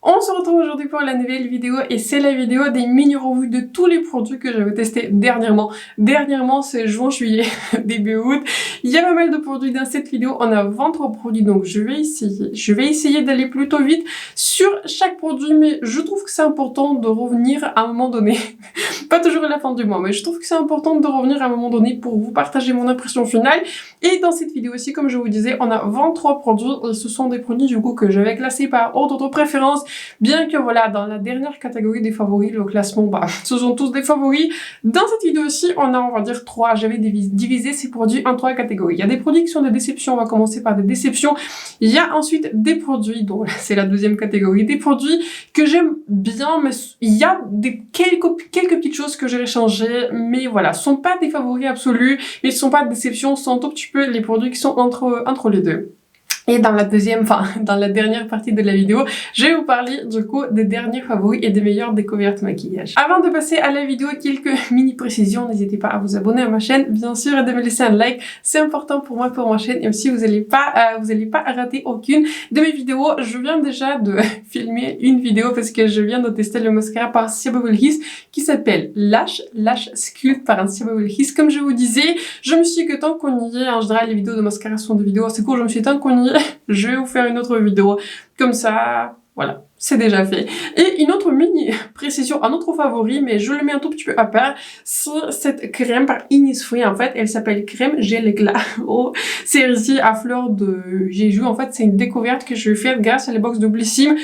On se retrouve aujourd'hui pour la nouvelle vidéo et c'est la vidéo des mini-revues de tous les produits que j'avais testés dernièrement. Dernièrement, c'est juin-juillet, début août. Il y a pas mal de produits dans cette vidéo. On a 23 produits, donc je vais essayer d'aller plutôt vite sur chaque produit, mais je trouve que c'est important de revenir à un moment donné. Pas toujours à la fin du mois, mais je trouve que c'est important de revenir à un moment donné pour vous partager mon impression finale. Et dans cette vidéo aussi, comme je vous disais, on a 23 produits et ce sont des produits du coup que j'avais classés par ordre de préférence. Bien que voilà, dans la dernière catégorie des favoris, le classement, ce sont tous des favoris. Dans cette vidéo aussi, on a, on va dire, j'avais divisé ces produits en 3 catégories. Il y a des produits qui sont des déceptions, on va commencer par des déceptions. Il y a ensuite des produits, donc c'est la deuxième catégorie, des produits que j'aime bien, mais il y a quelques petites choses que j'aurais changées, mais voilà, ce sont pas des favoris absolus, mais ce sont pas des déceptions, ce sont un tout petit peu les produits qui sont entre les deux. Et dans la dernière partie de la vidéo, je vais vous parler du coup des derniers favoris et des meilleures découvertes maquillage. Avant de passer à la vidéo, quelques mini précisions. N'hésitez pas à vous abonner à ma chaîne, bien sûr, et de me laisser un like. C'est important pour moi, pour ma chaîne. Et aussi, vous allez pas rater aucune de mes vidéos. Je viens déjà de filmer une vidéo parce que je viens de tester le mascara par Anastasia Beverly Hills qui s'appelle Lash Sculpt par Anastasia Beverly Hills. Comme je vous disais, je me suis dit que tant qu'on y est, en général, les vidéos de mascara sont des vidéos assez courtes. Je me suis dit, tant qu'on y est, je vais vous faire une autre vidéo. Comme ça, voilà, c'est déjà fait. Et une autre mini précision, un autre favori, mais je le mets un tout petit peu à part, c'est cette crème par Innisfree. En fait, elle s'appelle crème gel éclat. Oh, c'est ici à fleur de Jeju. En fait, c'est une découverte que je vais faire grâce à les box de Blissim.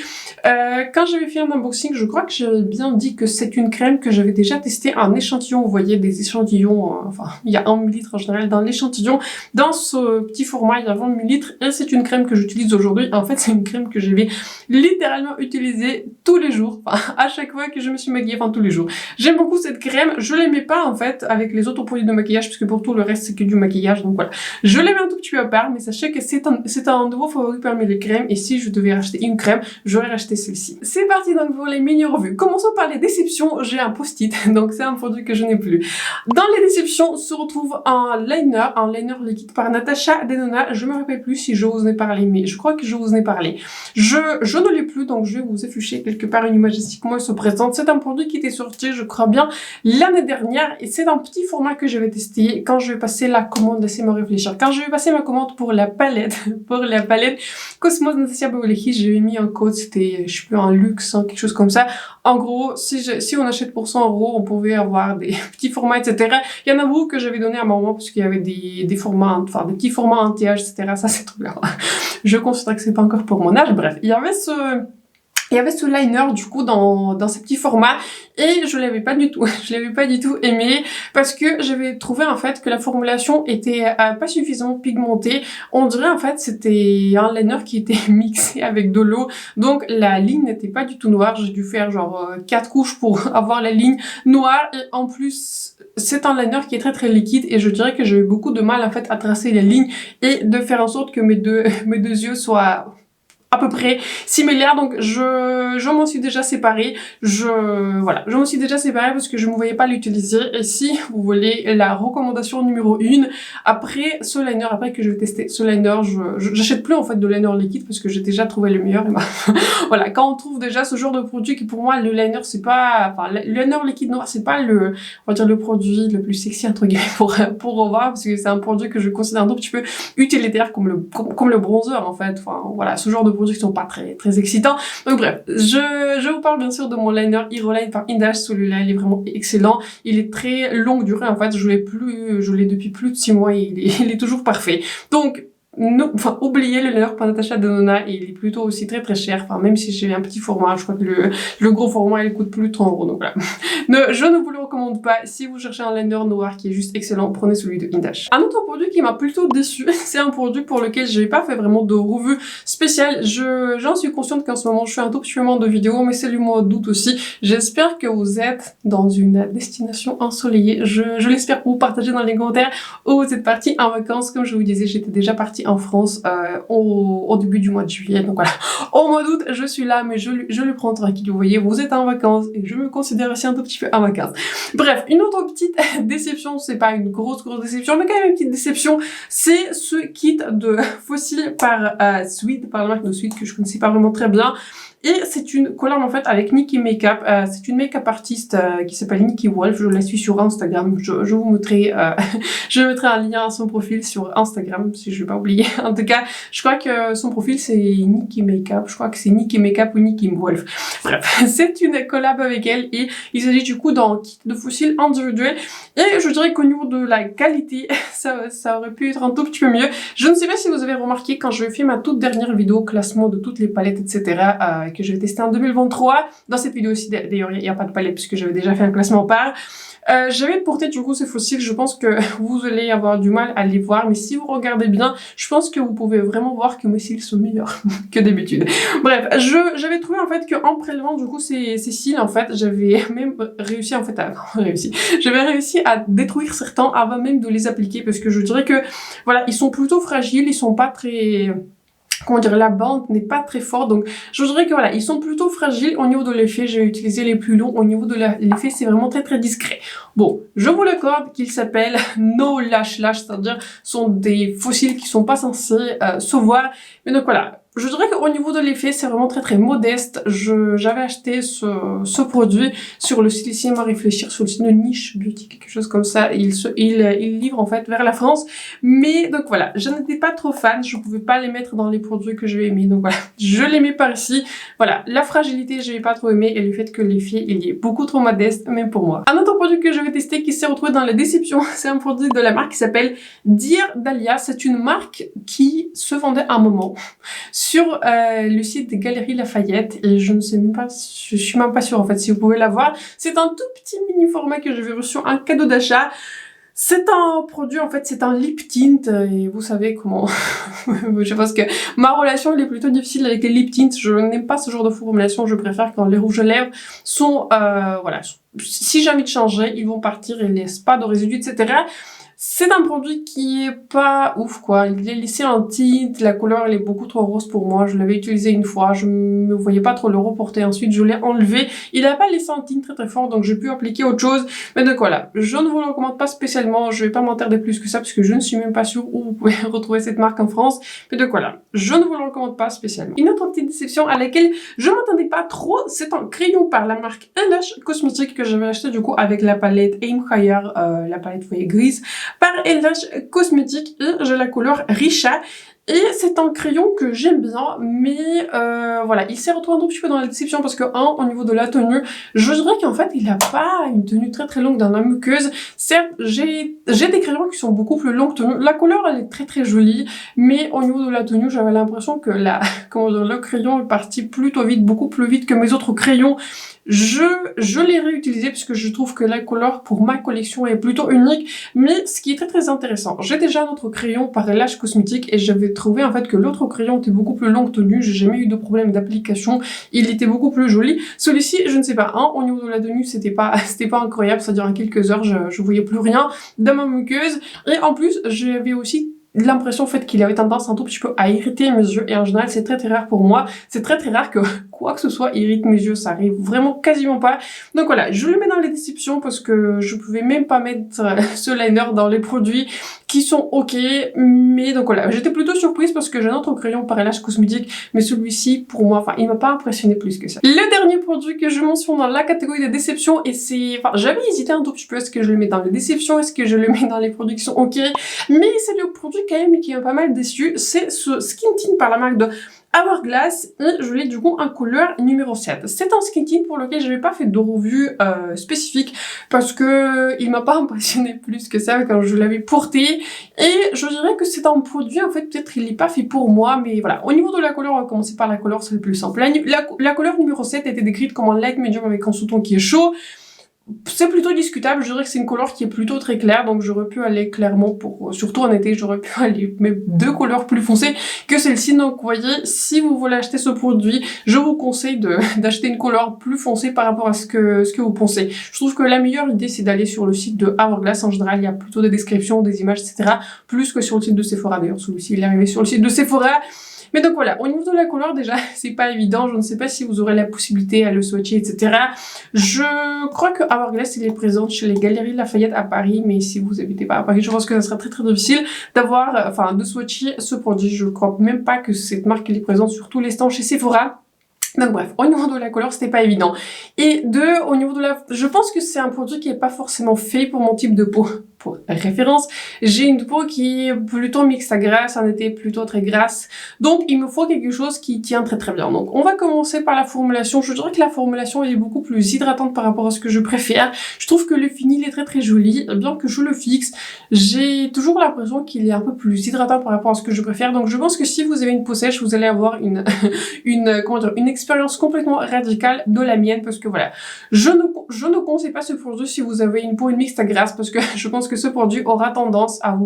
Quand j'avais fait un unboxing, je crois que j'avais bien dit que c'est une crème que j'avais déjà testée en échantillon. Vous voyez, des échantillons, enfin, il y a 1 ml en général dans l'échantillon. Dans ce petit format, il y a 20 ml et c'est une crème que j'utilise aujourd'hui. En fait, c'est une crème que je vais littéralement utiliser tous les jours, enfin, à chaque fois que je me suis maquillée, enfin tous les jours. J'aime beaucoup cette crème, je l'aimais pas en fait avec les autres produits de maquillage puisque pour tout le reste c'est que du maquillage, donc voilà. Je l'aimais un tout petit peu à part, mais sachez que c'est un nouveau favori parmi les crèmes et si je devais racheter une crème, j'aurais racheté celle-ci. C'est parti donc pour les mini-revues. Commençons par les déceptions, j'ai un post-it, donc c'est un produit que je n'ai plus. Dans les déceptions se retrouve un liner liquide par Natasha Denona, je me rappelle plus si je vous en ai parlé, mais je crois que je vous en ai parlé. Je ne l'ai plus, donc je vais vous afficher quelque part une image ici comment elle se présente. C'est un produit qui était sorti, je crois bien, l'année dernière et c'est un petit format que je vais tester quand je vais passer la commande. Laissez-moi réfléchir. Quand je vais passer ma commande pour la palette, Cosmos Anastasia Beverly Hills, j'ai mis un code, c'était, je sais plus, un luxe, hein, quelque chose comme ça. En gros, si on achète pour 100 €, on pouvait avoir des petits formats, etc. Il y en a beaucoup que j'avais donné à ma maman parce qu'il y avait des formats, enfin, des petits formats anti-âge, etc. Ça, c'est trop bien. Je considère que c'est pas encore pour mon âge. Bref, il y avait ce liner du coup dans ces petits formats et je l'avais pas du tout aimé parce que j'avais trouvé en fait que la formulation était pas suffisamment pigmentée. On dirait en fait c'était un liner qui était mixé avec de l'eau, donc la ligne n'était pas du tout noire. J'ai dû faire genre 4 couches pour avoir la ligne noire et en plus c'est un liner qui est très liquide et je dirais que j'ai eu beaucoup de mal en fait à tracer les lignes et de faire en sorte que mes deux yeux soient à peu près similaire, donc je m'en suis déjà séparée. Je m'en suis déjà séparée parce que je ne voyais pas l'utiliser. Et si vous voulez la recommandation numéro 1, après ce liner, après que je vais tester ce liner, j'achète plus en fait de liner liquide parce que j'ai déjà trouvé le meilleur. Voilà, quand on trouve déjà ce genre de produit qui pour moi le liner c'est pas, enfin le liner liquide noir c'est pas on va dire le produit le plus sexy entre guillemets pour revoir parce que c'est un produit que je considère un tout petit peu utilitaire comme le bronzer en fait. Enfin voilà, ce genre de produits qui sont pas très excitants. Donc bref, je vous parle bien sûr de mon liner Hero Line par Indash. Celui-là, il est vraiment excellent. Il est très longue durée en fait. Je l'ai depuis plus de 6 mois et il est toujours parfait. Donc oubliez le liner par Natasha Denona, il est plutôt aussi très cher, enfin même si j'ai un petit format, je crois que le gros format il coûte plus de 30 €, donc voilà. Je ne vous le recommande pas, si vous cherchez un liner noir qui est juste excellent, prenez celui de Indash. Un autre produit qui m'a plutôt déçu, c'est un produit pour lequel je n'ai pas fait vraiment de revue spéciale, j'en suis consciente qu'en ce moment je fais un tout petit peu moins de vidéos, mais c'est le mois d'août aussi, j'espère que vous êtes dans une destination ensoleillée, je l'espère pour vous partager dans les commentaires où vous êtes partis en vacances. Comme je vous disais, j'étais déjà partie en France au début du mois de juillet, donc voilà. Au mois d'août, je suis là, mais je le prends tranquille, vous voyez, vous êtes en vacances, et je me considère aussi un tout petit peu en vacances. Bref, une autre petite déception, c'est pas une grosse déception, mais quand même une petite déception, c'est ce kit de Fossil par Sweet, par la marque de Sweet, que je connaissais pas vraiment très bien. Et c'est une collab en fait avec Nikki Makeup. C'est une make-up artiste qui s'appelle Nikki Wolf. Je la suis sur Instagram. Je vous mettrai, je mettrai un lien à son profil sur Instagram si je vais pas oublier. En tout cas, je crois que son profil c'est Nikki Makeup. Je crois que c'est Nikki Makeup ou Nikki Wolf. Bref, c'est une collab avec elle et il s'agit du coup d'un kit de fossiles individuel. Et je dirais qu'au niveau de la qualité, ça aurait pu être un tout petit peu mieux. Je ne sais pas si vous avez remarqué quand je fais ma toute dernière vidéo classement de toutes les palettes, etc. Que je vais tester en 2023. Dans cette vidéo aussi, d'ailleurs, il n'y a pas de palette puisque j'avais déjà fait un classement par. J'avais porté du coup ces fossiles, je pense que vous allez avoir du mal à les voir, mais si vous regardez bien, je pense que vous pouvez vraiment voir que mes cils sont meilleurs que d'habitude. Bref, j'avais trouvé en fait qu'en prélevant du coup ces cils, en fait, j'avais même réussi en fait à... J'avais réussi à détruire certains avant même de les appliquer parce que je dirais que, voilà, ils sont plutôt fragiles, ils sont pas très... Comment dire, la bande n'est pas très forte, donc je dirais que voilà, ils sont plutôt fragiles. Au niveau de l'effet, j'ai utilisé les plus longs. Au niveau de l'effet, c'est vraiment très très discret. Bon, je vous l'accorde qu'il s'appelle No Lash Lash, c'est-à-dire sont des fossiles qui sont pas censés se voir. Mais donc voilà, je dirais qu'au niveau de l'effet, c'est vraiment très très modeste. J'avais acheté ce produit sur le site ici, à réfléchir, sur le site de Niche Beauty, quelque chose comme ça. Il livre en fait vers la France. Mais donc voilà, je n'étais pas trop fan, je pouvais pas les mettre dans les produits que j'ai aimés. Donc voilà, je les mets par ici. Voilà, la fragilité, je n'ai pas trop aimé et le fait que l'effet, il est beaucoup trop modeste, même pour moi. Un autre produit que je vais tester qui s'est retrouvé dans la déception, c'est un produit de la marque qui s'appelle Dear Dahlia. C'est une marque qui se vendait à un moment sur le site des Galeries Lafayette et je ne sais même pas, je suis même pas sûre en fait si vous pouvez la voir. C'est un tout petit mini format que j'avais reçu en cadeau d'achat. C'est un produit, en fait, c'est un lip tint, et vous savez comment... je pense que ma relation, elle est plutôt difficile avec les lip tints. Je n'aime pas ce genre de formulation, je préfère quand les rouges à lèvres sont, voilà, si j'ai envie de changer, ils vont partir, ils laissent pas de résidus, etc. C'est un produit qui est pas ouf quoi, il est laissé en tint, la couleur elle est beaucoup trop rose pour moi, je l'avais utilisé une fois, je me voyais pas trop le reporter, ensuite je l'ai enlevé, il a pas laissé en tint très très fort donc j'ai pu appliquer autre chose, mais donc voilà, je ne vous le recommande pas spécialement, je vais pas m'en tarder plus que ça parce que je ne suis même pas sûre où vous pouvez retrouver cette marque en France, mais donc voilà, je ne vous le recommande pas spécialement. Une autre petite déception à laquelle je m'attendais pas trop, c'est un crayon par la marque Lush Cosmetics que j'avais acheté du coup avec la palette Aim Higher, la palette foyer grise, par Lush Cosmetics et j'ai la couleur Richa. Et c'est un crayon que j'aime bien, mais voilà, il s'est retrouvé un tout petit peu dans la déception parce que, au niveau de la tenue, je dirais qu'en fait, il n'a pas une tenue très très longue dans la muqueuse. Certes, j'ai des crayons qui sont beaucoup plus longs que tenue. La couleur, elle est très très jolie, mais au niveau de la tenue, j'avais l'impression que le crayon est parti plutôt vite, beaucoup plus vite que mes autres crayons. Je l'ai réutilisé puisque je trouve que la couleur pour ma collection est plutôt unique, mais ce qui est très très intéressant, j'ai déjà un autre crayon par Lush Cosmetics et j'avais trouvé en fait que l'autre crayon était beaucoup plus longue tenue, j'ai jamais eu de problème d'application, il était beaucoup plus joli. Celui-ci, je ne sais pas, au niveau de la tenue, c'était pas incroyable, c'est-à-dire en quelques heures, je voyais plus rien dans ma muqueuse, et en plus, j'avais aussi l'impression en fait qu'il avait tendance un tout petit peu à irriter mes yeux et en général c'est très très rare pour moi, c'est très très rare que quoi que ce soit irrite mes yeux, ça arrive vraiment quasiment pas. Donc voilà, je le mets dans les déceptions parce que je pouvais même pas mettre ce liner dans les produits qui sont ok, mais donc voilà, j'étais plutôt surprise parce que j'ai un autre crayon par Lush Cosmetics, mais celui-ci pour moi, enfin il m'a pas impressionné plus que ça. Le dernier produit que je mentionne dans la catégorie des déceptions et c'est, enfin j'avais hésité un tout petit peu, est-ce que je le mets dans les déceptions, est-ce que je le mets dans les produits qui sont ok, mais c'est le produit quand même qui m'a pas mal déçu, c'est ce skin tint par la marque de Hourglass et je l'ai du coup en couleur numéro 7. C'est un skin tint pour lequel je n'avais pas fait de revue spécifique parce que il m'a pas impressionné plus que ça quand je l'avais porté et je dirais que c'est un produit en fait peut-être il n'est pas fait pour moi mais voilà. Au niveau de la couleur, on va commencer par la couleur, c'est le plus simple. La couleur numéro 7 était décrite comme un light medium avec un sous-ton qui est chaud. C'est plutôt discutable, je dirais que c'est une couleur qui est plutôt très claire, donc j'aurais pu aller clairement pour, surtout en été, j'aurais pu aller même 2 couleurs plus foncées que celle-ci. Donc vous voyez, si vous voulez acheter ce produit, je vous conseille d'acheter une couleur plus foncée par rapport à ce que vous pensez. Je trouve que la meilleure idée c'est d'aller sur le site de Hourglass, en général il y a plutôt des descriptions, des images, etc. plus que sur le site de Sephora, d'ailleurs celui-ci il est arrivé sur le site de Sephora. Mais donc voilà, au niveau de la couleur déjà, c'est pas évident, je ne sais pas si vous aurez la possibilité à le swatcher, etc. Je crois que Hourglass il est présent chez les Galeries Lafayette à Paris, mais si vous habitez pas à Paris, je pense que ça sera très très difficile d'avoir, de swatcher ce produit. Je crois même pas que cette marque elle est présente sur tous les stands chez Sephora. Donc bref, au niveau de la couleur, c'était pas évident. Et deux, au niveau de la... Je pense que c'est un produit qui est pas forcément fait pour mon type de peau. Pour référence, j'ai une peau qui est plutôt mixte à grasse, en été plutôt très grasse. Donc il me faut quelque chose qui tient très très bien. Donc on va commencer par la formulation. Je dirais que la formulation elle est beaucoup plus hydratante par rapport à ce que je préfère. Je trouve que le fini il est très très joli. Bien que je le fixe, j'ai toujours l'impression qu'il est un peu plus hydratant par rapport à ce que je préfère. Donc je pense que si vous avez une peau sèche, vous allez avoir une expérience complètement radicale de la mienne, parce que voilà, je ne conseille pas ce produit si vous avez une peau mixte à grasse, parce que je pense que ce produit aura tendance à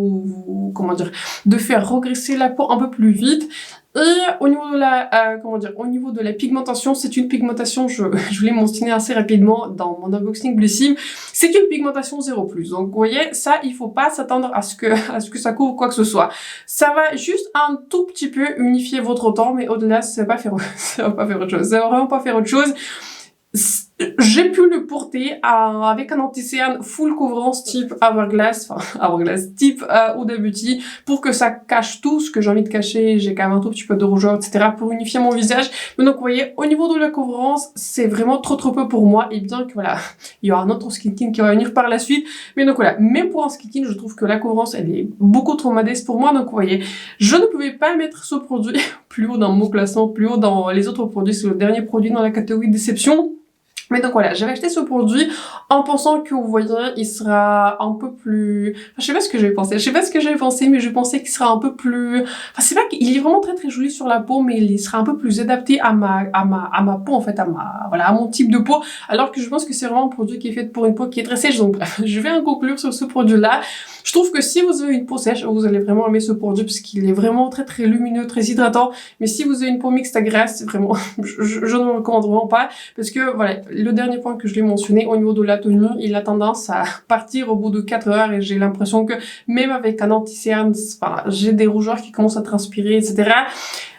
de faire regresser la peau un peu plus vite. Et au niveau de la, au niveau de la pigmentation, c'est une pigmentation, je voulais mentionner assez rapidement dans mon unboxing Blissim, c'est une pigmentation 0+. Donc, vous voyez, ça, il faut pas s'attendre à ce que ça couvre quoi que ce soit. Ça va juste un tout petit peu unifier votre teint, mais au-delà, ça va pas faire autre chose. Ça va vraiment pas faire autre chose. J'ai pu le porter avec un anti-cerne full couvrance type Hourglass type Huda Beauty, pour que ça cache tout ce que j'ai envie de cacher. J'ai quand même un tout petit peu de rougeur, etc. pour unifier mon visage. Mais donc, vous voyez, au niveau de la couvrance, c'est vraiment trop peu pour moi. Et bien que voilà, il y aura un autre skin tint qui va venir par la suite. Mais donc voilà, même pour un skin tint, je trouve que la couvrance, elle est beaucoup trop modeste pour moi. Donc, vous voyez, je ne pouvais pas mettre ce produit plus haut dans mon classement, plus haut dans les autres produits. C'est le dernier produit dans la catégorie déception. Mais donc voilà, j'avais acheté ce produit en pensant que, vous voyez, il sera un peu plus... Enfin, je sais pas ce que j'avais pensé, mais je pensais qu'il sera un peu plus... Enfin, c'est pas qu'il est vraiment très très joli sur la peau, mais il sera un peu plus adapté à ma peau, en fait, à mon type de peau, alors que je pense que c'est vraiment un produit qui est fait pour une peau qui est très sèche. Donc je vais en conclure sur ce produit-là. Je trouve que si vous avez une peau sèche, vous allez vraiment aimer ce produit parce qu'il est vraiment très très lumineux, très hydratant. Mais si vous avez une peau mixte à grasse, vraiment, je ne le recommande vraiment pas, parce que voilà, le dernier point que je l'ai mentionné, au niveau de la tenue, il a tendance à partir au bout de 4 heures et j'ai l'impression que même avec un anti-cerne, enfin, j'ai des rougeurs qui commencent à transpirer, etc.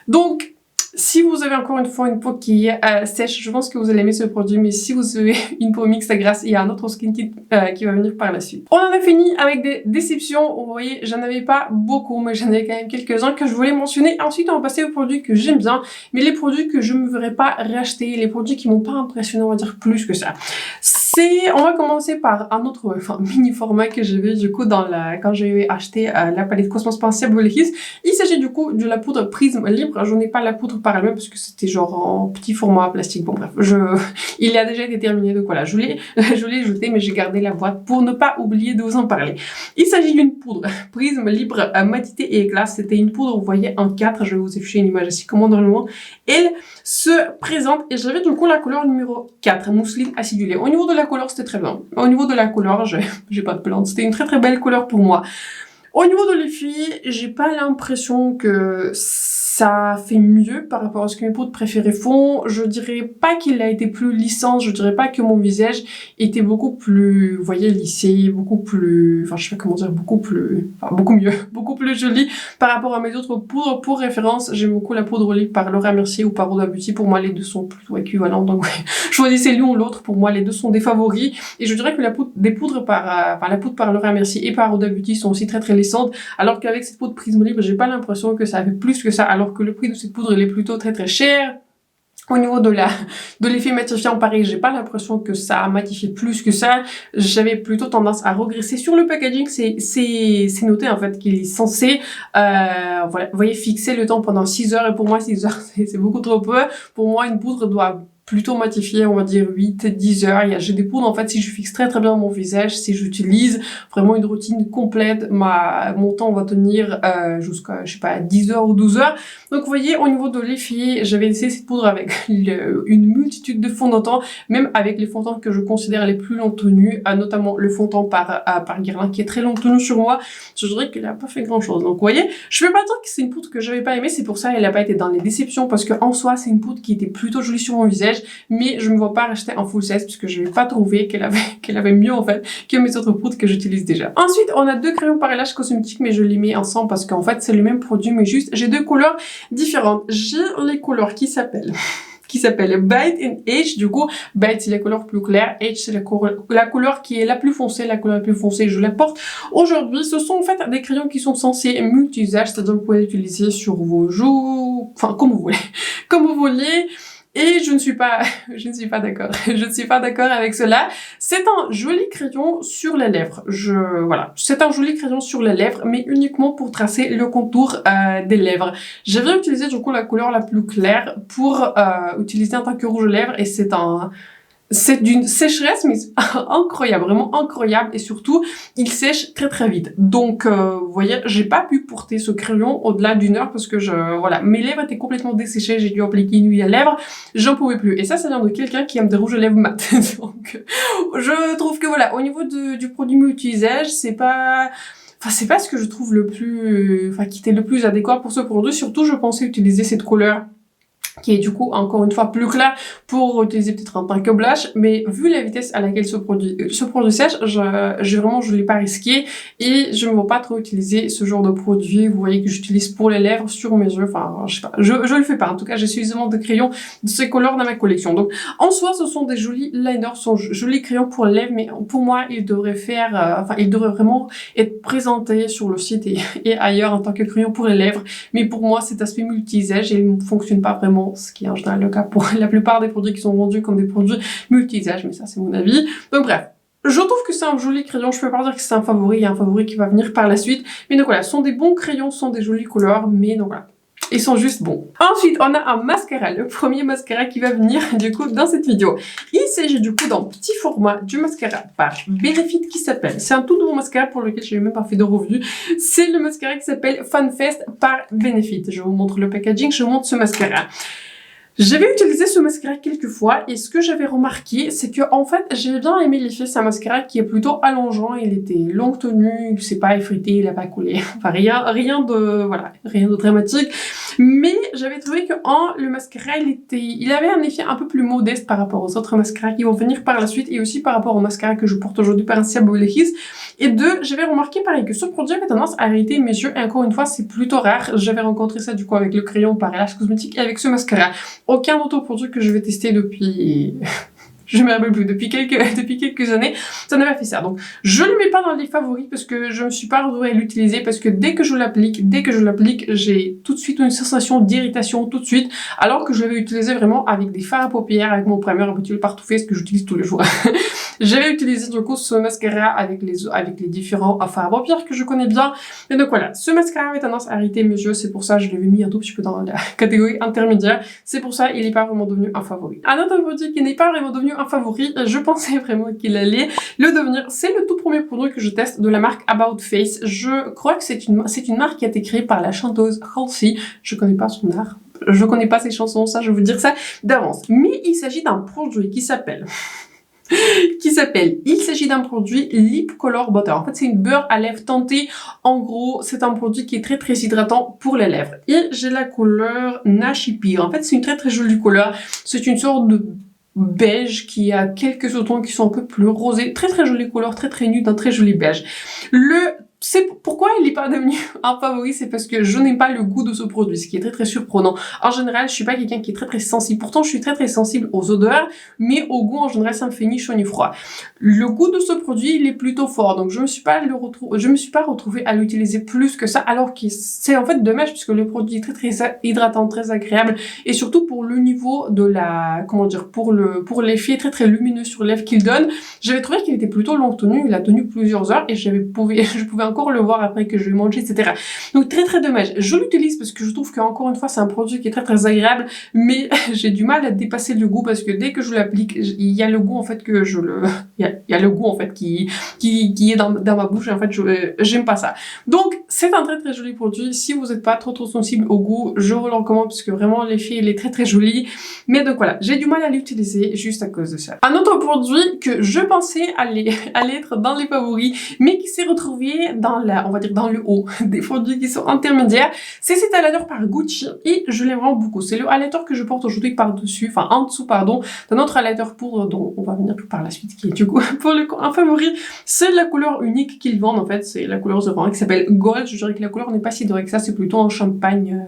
Donc, si vous avez encore une fois une peau qui est sèche, je pense que vous allez aimer ce produit, mais si vous avez une peau mixte à grasse, il y a un autre skin kit qui va venir par la suite. On en a fini avec des déceptions. Vous voyez, j'en avais pas beaucoup, mais j'en avais quand même quelques-uns que je voulais mentionner. Ensuite, on va passer aux produits que j'aime bien, mais les produits que je ne me verrais pas racheter, les produits qui m'ont pas impressionné, on va dire plus que ça. On va commencer par un autre mini format que j'ai vu du coup quand j'ai acheté la palette Cosmos Pensée Bolekis. Il s'agit du coup de la poudre Prisme Libre. Je n'ai pas la poudre par elle-même parce que c'était genre en petit format plastique. Bon bref, il a déjà été terminé, donc voilà, je l'ai jeté, mais j'ai gardé la boîte pour ne pas oublier de vous en parler. Il s'agit d'une poudre Prisme Libre matité et éclat. C'était une poudre, vous voyez, en 4. Je vais vous afficher une image ici comment normalement elle se présente, et j'avais du coup la couleur numéro 4, mousseline acidulée. Au niveau de la couleur, c'était très bien. Au niveau de la couleur, j'ai pas de plainte. C'était une très très belle couleur pour moi. Au niveau de l'effet, j'ai pas l'impression que ça fait mieux par rapport à ce que mes poudres préférées font. Je dirais pas qu'il a été plus lissant, je dirais pas que mon visage était beaucoup plus, vous voyez, lissé, beaucoup plus, enfin je sais pas comment dire, beaucoup mieux, beaucoup plus joli par rapport à mes autres poudres. Pour référence, j'aime beaucoup la poudre Olive par Laura Mercier ou par Huda Beauty. Pour moi, les deux sont plutôt équivalents, donc ouais, choisissez l'une ou l'autre. Pour moi, les deux sont des favoris. Et je dirais que la poudre par Laura Mercier et par Huda Beauty sont aussi très très lissantes, alors qu'avec cette poudre Prisme Libre, j'ai pas l'impression que ça fait plus que ça, alors que le prix de cette poudre il est plutôt très très cher. Au niveau de l'effet matifiant, pareil, j'ai pas l'impression que ça a matifié plus que ça. J'avais plutôt tendance à regresser. Sur le packaging, c'est noté en fait qu'il est censé, voilà, vous voyez, fixer le temps pendant 6 heures, et pour moi 6 heures c'est beaucoup trop peu. Pour moi, une poudre doit plutôt matifié, on va dire 8-10 heures. J'ai des poudres, en fait, si je fixe très très bien mon visage, si j'utilise vraiment une routine complète, mon temps va tenir jusqu'à, je sais pas, 10 heures ou 12 heures. Donc, vous voyez, au niveau de l'effet, j'avais essayé cette poudre avec une multitude de fonds de teint, même avec les fonds de teint que je considère les plus longue tenue, notamment le fond de teint par Guerlain, qui est très longue tenue sur moi. Je dirais qu'elle a pas fait grand chose. Donc, vous voyez, je vais pas dire que c'est une poudre que j'avais pas aimée, c'est pour ça qu'elle a pas été dans les déceptions, parce que en soi, c'est une poudre qui était plutôt jolie sur mon visage, mais je me vois pas racheter en full size parce que je n'ai pas trouvé qu'elle avait mieux en fait que mes autres poudres que j'utilise déjà. Ensuite, on a deux crayons parallèles cosmétiques, mais je les mets ensemble parce qu'en fait c'est le même produit, mais juste j'ai deux couleurs différentes. J'ai les couleurs qui s'appellent Bite and Age. Du coup, Bite c'est la couleur plus claire, Age c'est la couleur qui est la plus foncée. La couleur la plus foncée, je la porte aujourd'hui. Ce sont en fait des crayons qui sont censés multi-usage, c'est-à-dire que vous pouvez l'utiliser sur vos joues, enfin comme vous voulez. Et je ne suis pas, je ne suis pas d'accord. Je ne suis pas d'accord avec cela. C'est un joli crayon sur les lèvres. Voilà. C'est un joli crayon sur les lèvres, mais uniquement pour tracer le contour des lèvres. J'avais utilisé du coup la couleur la plus claire pour utiliser en tant que rouge aux lèvres et c'est d'une sécheresse mais incroyable, vraiment incroyable et surtout il sèche très très vite. Donc vous voyez, j'ai pas pu porter ce crayon au-delà d'une heure parce que voilà, mes lèvres étaient complètement desséchées, j'ai dû appliquer une huile à lèvres, j'en pouvais plus. Et ça vient de quelqu'un qui aime des rouges à lèvres mat. Donc je trouve que voilà, au niveau du produit multi-usage, c'est pas ce que je trouve le plus, qui était le plus adéquat pour ce produit. Surtout, je pensais utiliser cette couleur qui est du coup encore une fois plus clair pour utiliser peut-être un tant que blush, mais vu la vitesse à laquelle ce produit sèche, je l'ai pas risqué et je ne veux pas trop utiliser ce genre de produit, vous voyez, que j'utilise pour les lèvres, sur mes yeux, enfin je sais pas, je le fais pas. En tout cas, j'ai suffisamment de crayons de ces couleurs dans ma collection. Donc en soi, ce sont des jolis liners, ce sont jolis crayons pour les lèvres, mais pour moi, ils devraient ils devraient vraiment être présentés sur le site et ailleurs en tant que crayon pour les lèvres, mais pour moi, cet aspect multi-usage, il ne fonctionne pas vraiment, ce qui est en général le cas pour la plupart des produits qui sont vendus comme des produits multi-usage, mais ça c'est mon avis. Donc bref, je trouve que c'est un joli crayon, je peux pas dire que c'est un favori, il y a un favori qui va venir par la suite, mais donc voilà, ce sont des bons crayons, ce sont des jolies couleurs, mais donc voilà. Ils sont juste bons. Ensuite, on a un mascara, le premier mascara qui va venir du coup dans cette vidéo. Il s'agit du coup d'un petit format du mascara par Benefit qui s'appelle, c'est un tout nouveau mascara pour lequel je n'ai même pas fait de revue, c'est le mascara qui s'appelle Funfest par Benefit. Je vous montre le packaging, je vous montre ce mascara. J'avais utilisé ce mascara quelques fois et ce que j'avais remarqué, c'est que en fait, j'ai bien aimé l'effet. C'est un mascara qui est plutôt allongeant, il était longue tenue, il s'est pas effrité, il a pas coulé. Enfin rien de dramatique. Mais j'avais trouvé que le mascara, il avait un effet un peu plus modeste par rapport aux autres mascaras qui vont venir par la suite et aussi par rapport au mascara que je porte aujourd'hui par Beverly Hills. Et deux, j'avais remarqué pareil que ce produit avait tendance à irriter mes yeux et encore une fois, c'est plutôt rare. J'avais rencontré ça du coup avec le crayon par Lash Cosmetics et avec ce mascara. Aucun autre produit que je vais tester depuis... je me rappelle plus, depuis quelques années, ça n'a pas fait ça. Donc, je ne le mets pas dans les favoris parce que je me suis pas retrouvée à l'utiliser parce que dès que je l'applique, j'ai tout de suite une sensation d'irritation tout de suite, alors que je l'avais utilisé vraiment avec des fards à paupières, avec mon primer habituel Partout Fait, ce que j'utilise tous les jours. J'avais utilisé du coup ce mascara avec les différents fards à paupières que je connais bien. Et donc voilà, ce mascara avait tendance à irriter mes yeux, c'est pour ça que je l'avais mis un tout petit peu dans la catégorie intermédiaire. C'est pour ça qu'il n'est pas vraiment devenu un favori. Un autre produit qui n'est pas vraiment devenu un favori, je pensais vraiment qu'il allait le devenir, c'est le tout premier produit que je teste de la marque About Face. Je crois que c'est une marque qui a été créée par la chanteuse Halsey. Je connais pas son art. Je connais pas ses chansons, ça, je vais vous dire ça d'avance. Mais il s'agit d'un produit qui s'appelle... il s'agit d'un produit Lip Color Butter. En fait, c'est une beurre à lèvres teintée. En gros, c'est un produit qui est très très hydratant pour les lèvres. Et j'ai la couleur Nashi Pear. En fait, c'est une très très jolie couleur. C'est une sorte de beige qui a quelques sous-tons qui sont un peu plus rosés. Très très jolie couleur, très très nude, un très joli beige. C'est pourquoi il n'est pas devenu un favori, c'est parce que je n'aime pas le goût de ce produit, ce qui est très très surprenant. En général, je suis pas quelqu'un qui est très très sensible. Pourtant, je suis très très sensible aux odeurs, mais au goût en général, ça me fait ni chaud ni froid. Le goût de ce produit, il est plutôt fort, donc je me suis pas retrouvée à l'utiliser plus que ça, alors que c'est en fait dommage puisque le produit est très très hydratant, très agréable, et surtout pour le niveau de la, pour l'effet très très lumineux sur lèvres qu'il donne. J'avais trouvé qu'il était plutôt long tenu, il a tenu plusieurs heures et je pouvais encore le voir après que je l'ai mangé, etc. Donc très très dommage. Je l'utilise parce que je trouve qu'encore une fois c'est un produit qui est très très agréable, mais j'ai du mal à dépasser le goût parce que dès que je l'applique, il y a le goût en fait il y a le goût en fait qui est dans ma bouche et en fait j'aime pas ça. Donc c'est un très très joli produit. Si vous n'êtes pas trop sensible au goût, je vous le recommande parce que vraiment l'effet il est très très joli. Mais donc voilà, j'ai du mal à l'utiliser juste à cause de ça. Un autre produit que je pensais aller être dans les favoris, mais qui s'est retrouvé on va dire dans le haut des produits qui sont intermédiaires, c'est cet highlighter par Gucci et je l'aime vraiment beaucoup. C'est le highlighter que je porte aujourd'hui en dessous d'un autre highlighter poudre dont on va venir par la suite, qui est du coup pour le coup un favori. C'est la couleur unique qu'ils vendent en fait, c'est la couleur 01 qui s'appelle Gold. Je dirais que la couleur n'est pas si dorée que ça, c'est plutôt en champagne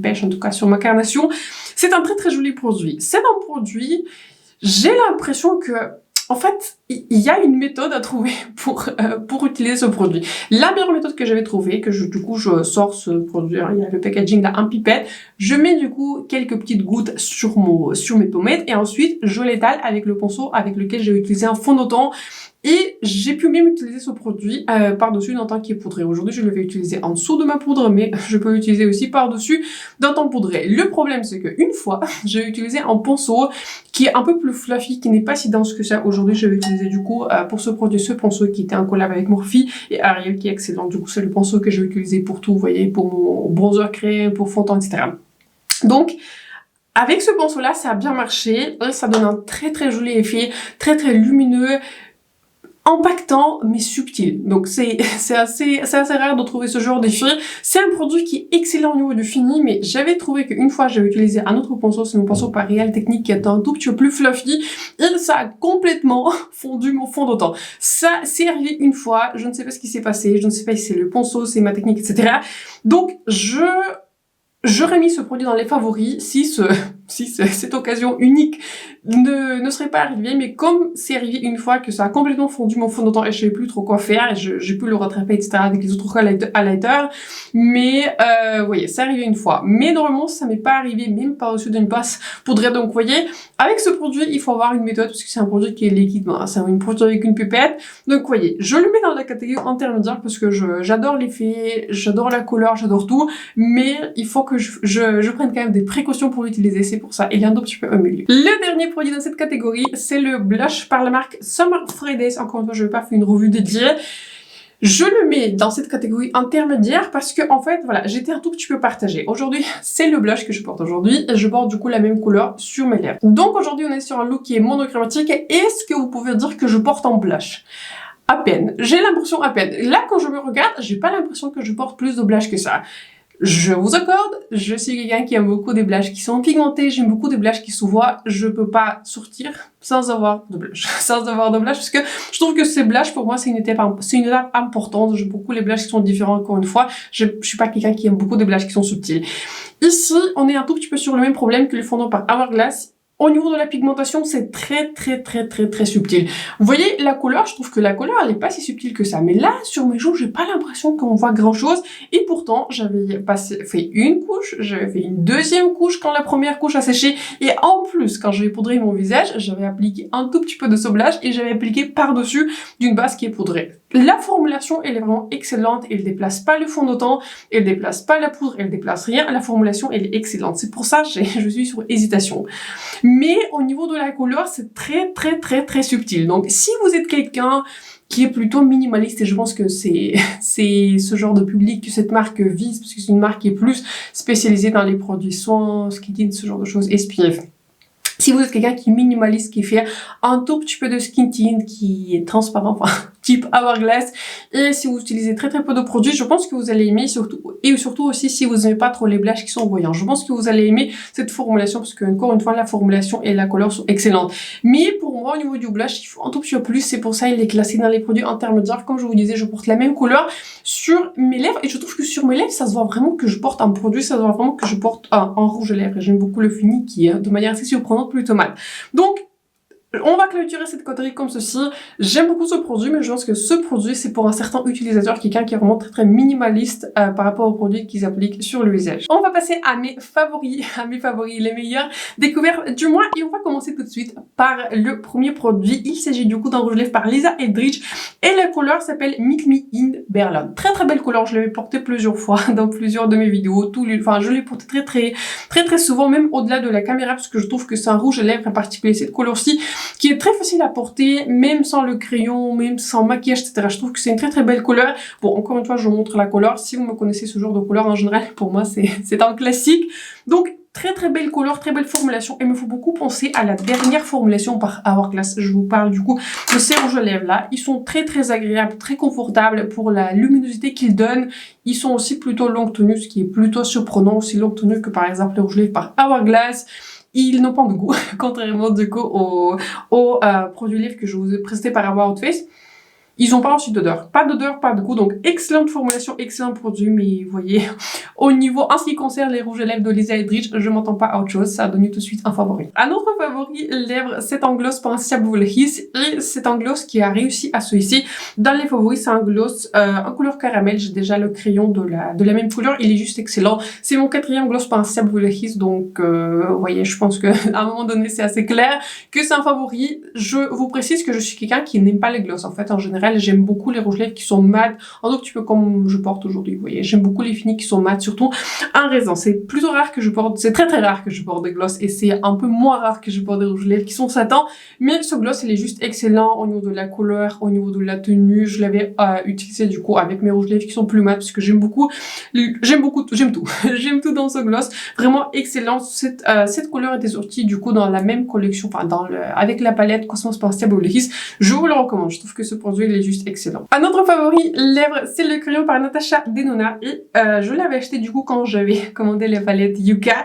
pêche en tout cas sur ma carnation. C'est un très très joli produit. C'est un produit, j'ai l'impression que en fait, il y a une méthode à trouver pour utiliser ce produit. La meilleure méthode que j'avais trouvée, du coup, je sors ce produit, hein, il y a le packaging là, un pipette, je mets du coup quelques petites gouttes sur mes pommettes et ensuite je l'étale avec le pinceau avec lequel j'ai utilisé un fond de teint. Et j'ai pu même utiliser ce produit par-dessus d'un teint qui est poudré. Aujourd'hui, je le vais utiliser en dessous de ma poudre, mais je peux l'utiliser aussi par-dessus d'un teint poudré. Le problème, c'est qu'une fois, j'ai utilisé un pinceau qui est un peu plus fluffy, qui n'est pas si dense que ça. Aujourd'hui, je vais utiliser du coup pour ce produit, ce pinceau qui était en collab avec Morphe et Ariel qui est excellent. Du coup, c'est le pinceau que je vais utiliser pour tout, vous voyez, pour mon bronzer crème, pour fond de teint, etc. Donc, avec ce pinceau-là, ça a bien marché. Ça donne un très très joli effet, très très lumineux, impactant mais subtil. Donc c'est assez rare de trouver ce genre d'effet. C'est un produit qui est excellent au niveau du fini, mais j'avais trouvé qu'une fois j'avais utilisé un autre pinceau, c'est mon pinceau par Real Technique qui est un tout petit peu plus fluffy, et ça a complètement fondu mon fond de teint. Ça c'est arrivé une fois, je ne sais pas ce qui s'est passé, je ne sais pas si c'est le pinceau, c'est ma technique, etc. Donc j'aurais mis ce produit dans les favoris si cette occasion unique ne serait pas arrivée, mais comme c'est arrivé une fois que ça a complètement fondu mon fond de teint et je savais plus trop quoi faire, et j'ai pu le rattraper, etc. avec les autres highlighters, mais vous voyez, c'est arrivé une fois. Mais normalement, ça m'est pas arrivé même par-dessus d'une passe poudrée, donc vous voyez, avec ce produit, il faut avoir une méthode, parce que c'est un produit qui est liquide, hein, c'est un produit avec une pipette, donc vous voyez, je le mets dans la catégorie intermédiaire, parce que j'adore l'effet, j'adore la couleur, j'adore tout, mais il faut que je prenne quand même des précautions pour l'utiliser, c'est pour ça, il y a un tout petit peu au milieu. Le dernier produit dans cette catégorie, c'est le blush par la marque Summer Fridays. Encore une fois, je vais pas faire une revue dédiée. Je le mets dans cette catégorie intermédiaire parce que, en fait, voilà, j'étais un tout petit peu partagée. Aujourd'hui, c'est le blush que je porte aujourd'hui et je porte du coup la même couleur sur mes lèvres. Donc aujourd'hui, on est sur un look qui est monochromatique. Est-ce que vous pouvez dire que je porte en blush? À peine. J'ai l'impression à peine. Là, quand je me regarde, j'ai pas l'impression que je porte plus de blush que ça. Je vous accorde, je suis quelqu'un qui aime beaucoup des blushes qui sont pigmentés, j'aime beaucoup des blushes qui se voient, je peux pas sortir sans avoir de blush, parce que je trouve que ces blushes, pour moi, c'est une étape importante, j'aime beaucoup les blushes qui sont différents, encore une fois, je suis pas quelqu'un qui aime beaucoup des blushes qui sont subtils. Ici, on est un tout petit peu sur le même problème que le fond de teint par Hourglass. Au niveau de la pigmentation, c'est très subtil. Vous voyez, la couleur, je trouve que la couleur, elle est pas si subtile que ça. Mais là, sur mes joues, j'ai pas l'impression qu'on voit grand chose. Et pourtant, j'avais fait une couche, j'avais fait une deuxième couche quand la première couche a séché. Et en plus, quand j'avais poudré mon visage, j'avais appliqué un tout petit peu de soblage et j'avais appliqué par-dessus d'une base qui est poudrée. La formulation, elle est vraiment excellente. Elle déplace pas le fond de teint, elle déplace pas la poudre, elle déplace rien. La formulation, elle est excellente. C'est pour ça que je suis sur hésitation. Mais au niveau de la couleur, c'est très subtil. Donc, si vous êtes quelqu'un qui est plutôt minimaliste, et je pense que c'est ce genre de public que cette marque vise, parce que c'est une marque qui est plus spécialisée dans les produits soins, skin, ce genre de choses, SPF. Si vous êtes quelqu'un qui est minimaliste, qui fait un tout petit peu de skin tint, qui est transparent, enfin, type Hourglass, et si vous utilisez très peu de produits, je pense que vous allez aimer, surtout aussi si vous n'aimez pas trop les blushes qui sont voyants. Je pense que vous allez aimer cette formulation, parce que, encore une fois, la formulation et la couleur sont excellentes. Mais pour moi, au niveau du blush, il faut un tout petit peu plus, c'est pour ça il est classé dans les produits intermédiaires. Comme je vous disais, je porte la même couleur sur mes lèvres, et je trouve que sur mes lèvres, ça se voit vraiment que je porte un produit, ça se voit vraiment que je porte un rouge à lèvres, et j'aime beaucoup le fini qui est de manière assez surprenante plutôt mal. Donc, on va clôturer cette catégorie comme ceci. J'aime beaucoup ce produit, mais je pense que ce produit, c'est pour un certain utilisateur, quelqu'un qui est vraiment très minimaliste par rapport aux produits qu'ils appliquent sur le visage. On va passer à mes favoris, les meilleurs découvertes du mois, et on va commencer tout de suite par le premier produit. Il s'agit du coup d'un rouge à lèvres par Lisa Eldridge, et la couleur s'appelle Meet Me in Berlin. Très belle couleur, je l'avais portée plusieurs fois dans plusieurs de mes vidéos, je l'ai portée très souvent, même au-delà de la caméra, parce que je trouve que c'est un rouge à lèvres, en particulier cette couleur-ci, qui est très facile à porter, même sans le crayon, même sans maquillage, etc. Je trouve que c'est une très belle couleur. Bon, encore une fois, je vous montre la couleur. Si vous me connaissez ce genre de couleur, en général, pour moi, c'est un classique. Donc, très belle couleur, très belle formulation. Et il me faut beaucoup penser à la dernière formulation par Hourglass. Je vous parle du coup de ces rouges à lèvres là. Ils sont très agréables, très confortables pour la luminosité qu'ils donnent. Ils sont aussi plutôt longue tenue, ce qui est plutôt surprenant, aussi longue tenue que par exemple les rouges à lèvres par Hourglass. Ils n'ont pas de goût, contrairement du coup aux produits lèvres que je vous ai présentés par About Face. Ils ont pas aussi d'odeur. Pas d'odeur, pas de goût. Donc, excellente formulation, excellent produit. Mais vous voyez, au niveau, en ce qui concerne les rouges à lèvres de Lisa Eldridge, je m'entends pas à autre chose. Ça a donné tout de suite un favori. Un autre favori lèvres, c'est un gloss par Anastasia Beverly Hills. Et c'est un gloss qui a réussi à se hisser. Dans les favoris, c'est un gloss en couleur caramel. J'ai déjà le crayon de la même couleur. Il est juste excellent. C'est mon 4e gloss par Anastasia Beverly Hills. Donc, vous voyez, je pense qu'à un moment donné, c'est assez clair que c'est un favori. Je vous précise que je suis quelqu'un qui n'aime pas les gloss. En fait, en général, j'aime beaucoup les rouges lèvres qui sont mat, un tout petit peu comme je porte aujourd'hui, vous voyez. J'aime beaucoup les finis qui sont mat, surtout en raisin. C'est plutôt rare que je porte, c'est très rare que je porte des gloss et c'est un peu moins rare que je porte des rouges lèvres qui sont satin. Mais ce gloss, il est juste excellent au niveau de la couleur, au niveau de la tenue. Je l'avais utilisé du coup avec mes rouges lèvres qui sont plus mat parce que j'aime tout. J'aime tout dans ce gloss. Vraiment excellent. Cette couleur était sortie du coup dans la même collection, enfin avec la palette Cosmos par Anastasia Beverly Hills. Je vous le recommande. Je trouve que ce produit il est juste excellent. Un autre favori lèvres, c'est le crayon par Natasha Denona et je l'avais acheté du coup quand j'avais commandé les palettes Yuka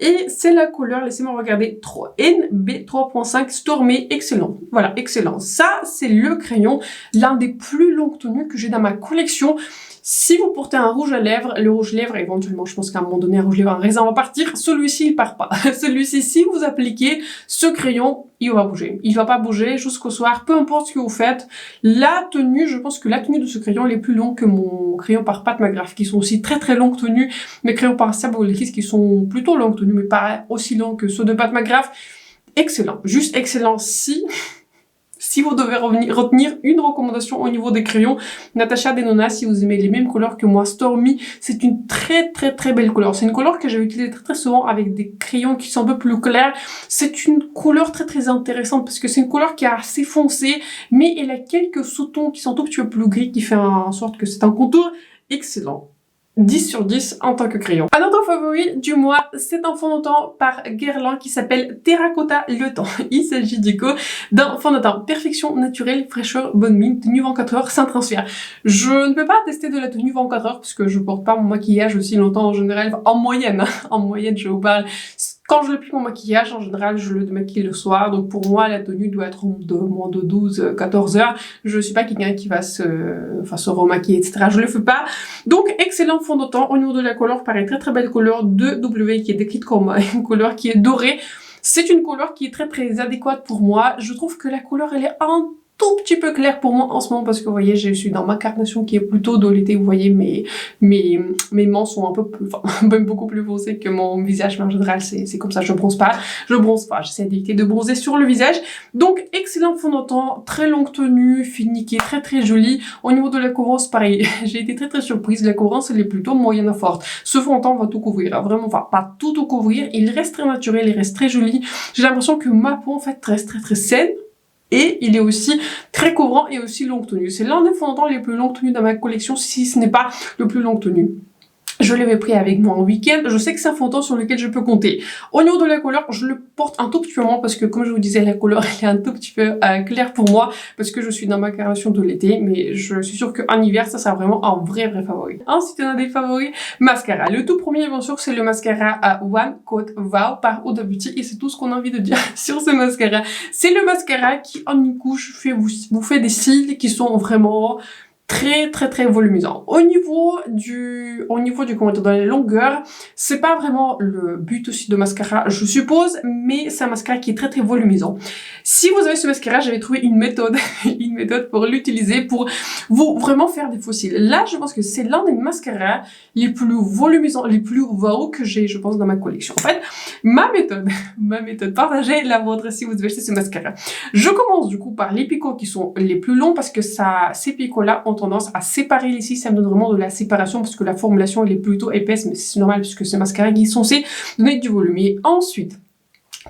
et c'est la couleur, laissez-moi regarder, NB 3.5 Stormy, excellent. Voilà, excellent. Ça, c'est le crayon, l'un des plus longues tenues que j'ai dans ma collection. Si vous portez un rouge à lèvres, le rouge à lèvres, éventuellement, je pense qu'à un moment donné, un rouge à lèvres en raisin va partir. Celui-ci, il part pas. Celui-ci, si vous appliquez ce crayon, il va bouger. Il va pas bouger jusqu'au soir, peu importe ce que vous faites. La tenue, je pense que la tenue de ce crayon, elle est plus longue que mon crayon par Pat McGrath, qui sont aussi très longues tenues. Mes crayons par Anastasia Beverly Hills, qui sont plutôt longues tenues, mais pas aussi longues que ceux de Pat McGrath. Excellent. Juste excellent. Si vous devez retenir une recommandation au niveau des crayons, Natasha Denona, si vous aimez les mêmes couleurs que moi, Stormy, c'est une très belle couleur. C'est une couleur que j'ai utilisée très souvent avec des crayons qui sont un peu plus clairs. C'est une couleur très intéressante parce que c'est une couleur qui est assez foncée, mais elle a quelques sous-tons qui sont un tout petit peu plus gris, qui fait en sorte que c'est un contour excellent. 10 sur 10 en tant que crayon. Un autre favori du mois, c'est un fond de teint par Guerlain qui s'appelle Terracotta Le Temps. Il s'agit du coup d'un fond de teint perfection naturelle, fraîcheur, bonne mine, tenue 24 heures sans transfert. Je ne peux pas tester de la tenue 24 heures parce que je porte pas mon maquillage aussi longtemps en général, en moyenne, en moyenne je vous parle. Quand je applique mon maquillage, en général, je le démaquille le soir. Donc pour moi, la tenue doit être de moins de 12-14 heures. Je suis pas quelqu'un qui va se remaquiller, etc. Je le fais pas. Donc excellent fond de teint. Au niveau de la couleur, pareil, très belle couleur de W qui est décrite comme une couleur qui est dorée. C'est une couleur qui est très adéquate pour moi. Je trouve que la couleur, elle est un tout petit peu clair pour moi en ce moment parce que vous voyez je suis dans ma carnation qui est plutôt de l'été, vous voyez mes mains sont un peu plus, même beaucoup plus foncées que mon visage, mais en général c'est comme ça, je bronze pas, j'essaie d'éviter de bronzer sur le visage. Donc excellent fond de teint, très longue tenue, fini qui est très jolie. Au niveau de la couvrance pareil, j'ai été très surprise, la couvrance elle est plutôt moyenne à forte. Ce fond de teint va tout couvrir, hein, vraiment pas tout couvrir, il reste très naturel, il reste très joli. J'ai l'impression que ma peau en fait reste très saine. Et il est aussi très couvrant et aussi longue tenue. C'est l'un des fonds de teint les plus longues tenues dans ma collection, si ce n'est pas le plus longue tenue. Je l'avais pris avec moi en week-end. Je sais que c'est un fond de teint sur lequel je peux compter. Au niveau de la couleur, je le porte un tout petit peu moins parce que, comme je vous disais, la couleur elle est un tout petit peu claire pour moi parce que je suis dans ma carnation de l'été. Mais je suis sûre qu'en hiver, ça sera vraiment un vrai favori. Ensuite, on a des favoris mascara. Le tout premier, bien sûr, c'est le mascara One Coat Wow par Huda Beauty et c'est tout ce qu'on a envie de dire sur ce mascara. C'est le mascara qui, en une couche, vous fait des cils qui sont vraiment très volumisant. Au niveau du comment dire, dans les longueurs, c'est pas vraiment le but aussi de mascara, je suppose, mais c'est un mascara qui est très volumisant. Si vous avez ce mascara, j'avais trouvé une méthode, pour l'utiliser, pour vous vraiment faire des faux cils. Là, je pense que c'est l'un des mascaras les plus volumisants, les plus wow que j'ai, je pense, dans ma collection. En fait, ma méthode, partagez la vôtre si vous devez acheter ce mascara. Je commence du coup par les picots qui sont les plus longs parce que ces picots-là ont tendance à séparer les cils, ça me donne vraiment de la séparation parce que la formulation elle est plutôt épaisse, mais c'est normal puisque c'est mascara qui est censé donner du volume. Et ensuite,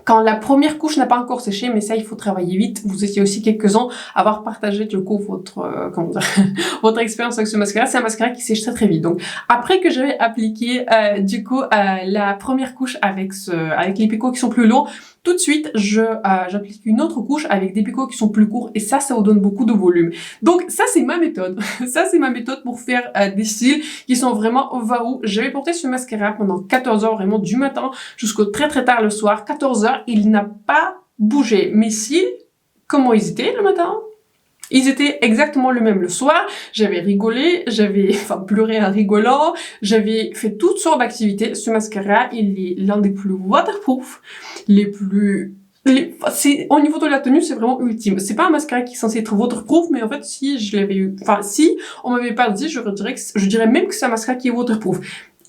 quand la première couche n'a pas encore séché, mais ça il faut travailler vite, vous étiez aussi quelques-uns à avoir partagé du coup votre votre expérience avec ce mascara, c'est un mascara qui sèche très vite. Donc après que j'avais appliqué du coup la première couche avec les picots qui sont plus longs, tout de suite j'applique une autre couche avec des picots qui sont plus courts et ça vous donne beaucoup de volume. Donc ça c'est ma méthode, pour faire des cils qui sont vraiment wow. J'avais porté ce mascara pendant 14 heures vraiment du matin jusqu'au très tard le soir, 14 heures, il n'a pas bougé. Mes cils, comment ils étaient le matin? Ils étaient exactement le même le soir, j'avais rigolé, j'avais pleuré en rigolant, j'avais fait toutes sortes d'activités. Ce mascara, il est l'un des plus waterproof, au niveau de la tenue, c'est vraiment ultime. C'est pas un mascara qui est censé être waterproof, mais en fait, si je l'avais eu, si on m'avait pas dit, je dirais même que c'est un mascara qui est waterproof.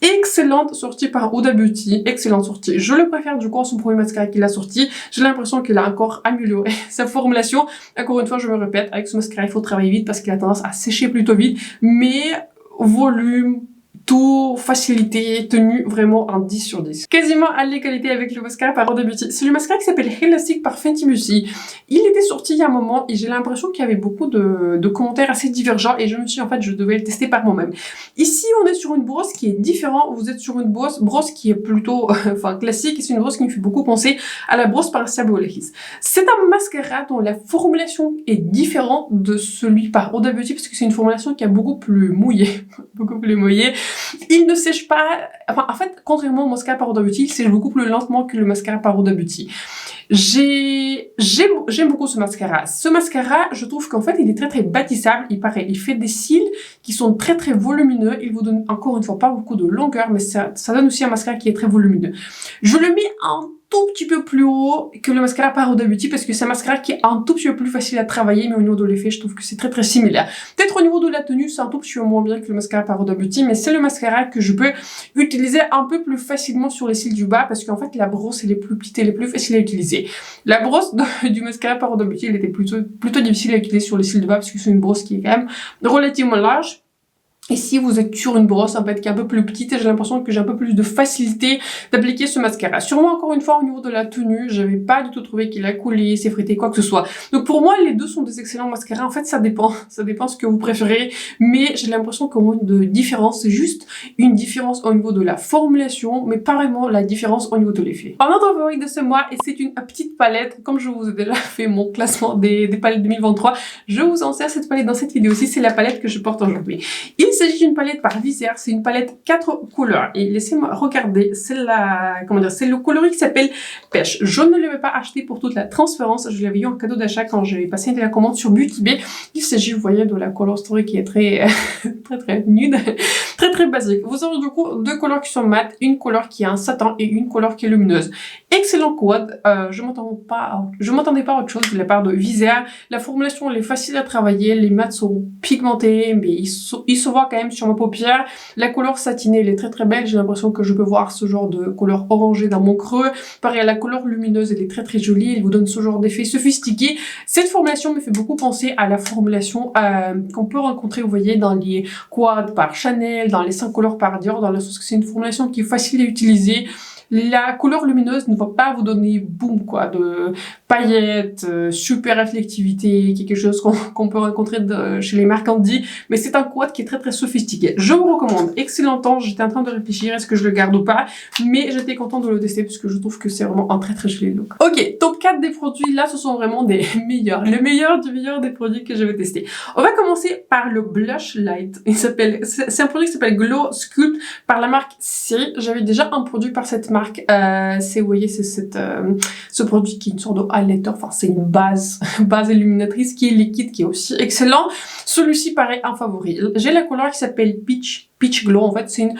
Excellente sortie par Huda Beauty, excellente sortie. Je le préfère du coup à son premier mascara qu'il a sorti. J'ai l'impression qu'il a encore amélioré sa formulation. Encore une fois, je me répète, avec ce mascara, il faut travailler vite parce qu'il a tendance à sécher plutôt vite. Mais volume, tour, facilité, tenue, vraiment un 10 sur 10. Quasiment à l'égalité avec le mascara par Huda Beauty. C'est le mascara qui s'appelle Elastic par Fenty Beauty. Il était sorti il y a un moment et j'ai l'impression qu'il y avait beaucoup de commentaires assez divergents et je me suis dit en fait je devais le tester par moi-même. Ici on est sur une brosse qui est différente, vous êtes sur une brosse qui est plutôt classique et c'est une brosse qui me fait beaucoup penser à la brosse par Sabolis. C'est un mascara dont la formulation est différente de celui par Huda Beauty parce que c'est une formulation qui est beaucoup plus mouillée. Beaucoup plus mouillée. Il ne sèche pas, en fait, contrairement au mascara par Huda Beauty, il sèche beaucoup plus lentement que le mascara par Huda Beauty. J'aime beaucoup ce mascara. Ce mascara, je trouve qu'en fait, il est très très bâtissable. Il fait des cils qui sont très très volumineux. Il vous donne encore une fois pas beaucoup de longueur, mais ça donne aussi un mascara qui est très volumineux. Je le mets un tout petit peu plus haut que le mascara par Huda Beauty parce que c'est un mascara qui est un tout petit peu plus facile à travailler, mais au niveau de l'effet, je trouve que c'est très très similaire. Peut-être au niveau de la tenue, c'est un tout petit peu moins bien que le mascara par Huda Beauty, mais c'est le mascara que je peux utiliser un peu plus facilement sur les cils du bas parce qu'en fait, la brosse, elle est plus petite, elle est plus facile à utiliser. La brosse du mascara par Huda Beauty, elle était plutôt difficile à utiliser sur les cils du bas parce que c'est une brosse qui est quand même relativement large. Et si vous êtes sur une brosse en fait qui est un peu plus petite, j'ai l'impression que j'ai un peu plus de facilité d'appliquer ce mascara. Sûrement encore une fois au niveau de la tenue, j'avais pas du tout trouvé qu'il a coulé, s'effrité, quoi que ce soit. Donc pour moi les deux sont des excellents mascaras. En fait ça dépend ce que vous préférez, mais j'ai l'impression qu'il y a une différence, c'est juste une différence au niveau de la formulation, mais pas vraiment la différence au niveau de l'effet. Un autre favori de ce mois, et c'est une petite palette, comme je vous ai déjà fait mon classement des palettes 2023, je vous en sers cette palette dans cette vidéo aussi, c'est la palette que je porte aujourd'hui. Il s'agit d'une palette par Viser, c'est une palette 4 couleurs et laissez-moi regarder, c'est le coloris qui s'appelle Pêche. Je ne l'avais pas acheté pour toute la transparence, je l'avais eu en cadeau d'achat quand j'avais passé la commande sur Beauty Bay. Il s'agit, vous voyez, de la color story qui est très très nude, très basique. Vous avez du coup deux couleurs qui sont mat, une couleur qui est un satin et une couleur qui est lumineuse. Excellent quad, je m'attendais pas à autre chose de la part de Viser. La formulation elle est facile à travailler, les mats sont pigmentés, mais ils se voient quand même sur ma paupière. La couleur satinée, elle est très belle. J'ai l'impression que je peux voir ce genre de couleur orangée dans mon creux. Pareil, la couleur lumineuse, elle est très jolie. Elle vous donne ce genre d'effet sophistiqué. Cette formulation me fait beaucoup penser à la formulation qu'on peut rencontrer, vous voyez, dans les quads par Chanel, dans les 5 couleurs par Dior, dans le sens que c'est une formulation qui est facile à utiliser. La couleur lumineuse ne va pas vous donner boum quoi de paillettes, super réflectivité, quelque chose qu'on peut rencontrer chez les marques Andy, mais c'est un quad qui est très sophistiqué. Je vous recommande, excellent temps, j'étais en train de réfléchir est-ce que je le garde ou pas, mais j'étais contente de le tester puisque je trouve que c'est vraiment un très joli look. Ok, top 4 des produits, là ce sont vraiment des meilleurs, le meilleur du meilleur des produits que je vais tester. On va commencer par le Blush Light, c'est un produit qui s'appelle Glow Sculpt par la marque C. J'avais déjà un produit par cette marque, vous voyez, c'est ce produit qui est une sorte de highlighter, enfin c'est une base illuminatrice qui est liquide, qui est aussi excellent. Celui-ci paraît un favori. J'ai la couleur qui s'appelle Peach Glow, en fait c'est une...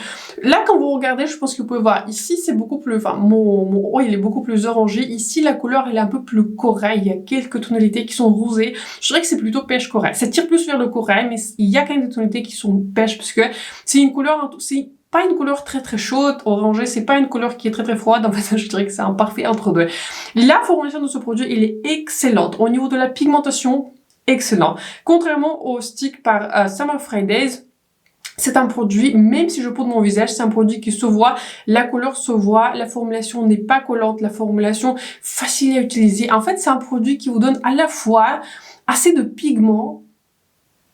Là quand vous regardez, je pense que vous pouvez voir, ici c'est beaucoup plus, mon haut il est beaucoup plus orangé, ici la couleur elle est un peu plus corail, il y a quelques tonalités qui sont rosées, je dirais que c'est plutôt pêche corail. Ça tire plus vers le corail, mais il y a quand même des tonalités qui sont pêche, parce que c'est une couleur, c'est pas une couleur très chaude, orangée, c'est pas une couleur qui est très froide, en fait je dirais que c'est un parfait entre deux. La formulation de ce produit, elle est excellente. Au niveau de la pigmentation, excellent. Contrairement au stick par Summer Fridays, c'est un produit, même si je poudre mon visage, c'est un produit qui se voit, la couleur se voit, la formulation n'est pas collante, la formulation facile à utiliser. En fait, c'est un produit qui vous donne à la fois assez de pigments,